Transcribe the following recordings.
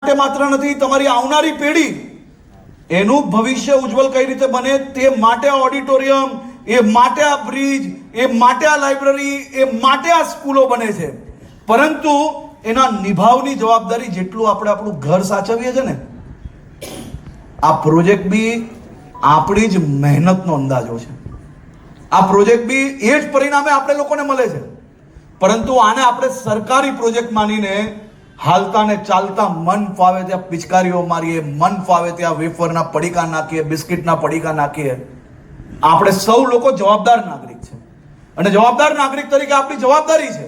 માત્ર નથી, તમારી આવનારી પેઢી એનું ભવિષ્ય ઉજ્જવલ કઈ રીતે બને તે માટે આ ઓડિટોરિયમ, એ માટે આ બ્રિજ, એ માટે આ લાઇબ્રેરી, એ માટે આ સ્કૂલો બને છે. પરંતુ એના નિભાવની જવાબદારી જેટલું આપણે આપણું ઘર સાચવીએ છે ને, આ પ્રોજેક્ટ બી આપણી જ મહેનતનો અંદાજો છે. આ પ્રોજેક્ટ બી એ જ પરિણામે આપણે લોકોને મળે છે. પરંતુ આને આપણે સરકારી પ્રોજેક્ટ માનીને હાલતા ને ચાલતા મન ફાવે ત્યાં પિચકારીઓ મારીએ, મન ફાવે ત્યાં વેફરના પડીકા નાખીએ, બિસ્કિટના પડીકા નાખીએ. આપણે સૌ લોકો જવાબદાર નાગરિક છે અને જવાબદાર નાગરિક તરીકે આપણી જવાબદારી છે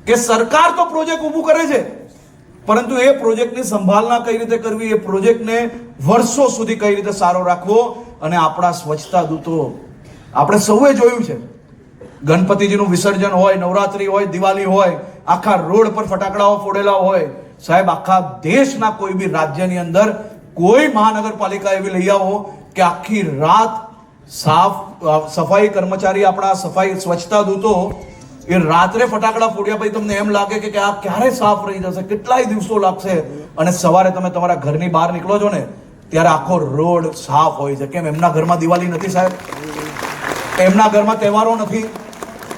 કે સરકાર તો પ્રોજેક્ટ ઊભું કરે છે, પરંતુ એ પ્રોજેક્ટની સંભાળના કઈ રીતે કરવી, એ પ્રોજેક્ટને વર્ષો સુધી કઈ રીતે સારો રાખવો. અને આપણા સ્વચ્છતા દૂતો, આપણે સૌએ જોયું છે, ગણપતિજીનું વિસર્જન હોય, નવરાત્રી હોય, દિવાળી હોય, આખા રોડ પર ફટાકડાઓ ફોડેલા હોય. સાહેબ, આખા દેશના કોઈ બી રાજ્યની અંદર કોઈ મહાનગરપાલિકા એવી લઈ આવો કે આખી રાત સફાઈ કર્મચારી, આપણા સફાઈ સ્વચ્છતા દૂતો એ રાત્રે ફટાકડા ફોડ્યા પછી તમને એમ લાગે કે આ ક્યારે સાફ રહી જશે, કેટલાય દિવસો લાગશે, અને સવારે તમે તમારા ઘરની બહાર નીકળો છો ને ત્યારે આખો રોડ સાફ હોય છે. કેમ? એમના ઘરમાં દિવાળી નથી સાહેબ, એમના ઘરમાં તહેવારો નથી.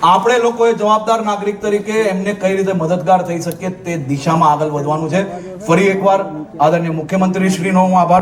આપણે લોકોએ જવાબદાર નાગરિક તરીકે એમને કઈ રીતે મદદગાર થઈ શકીએ તે દિશામાં આગળ વધવાનું છે. ફરી એકવાર આદરણીય મુખ્યમંત્રી શ્રીનો હું આભાર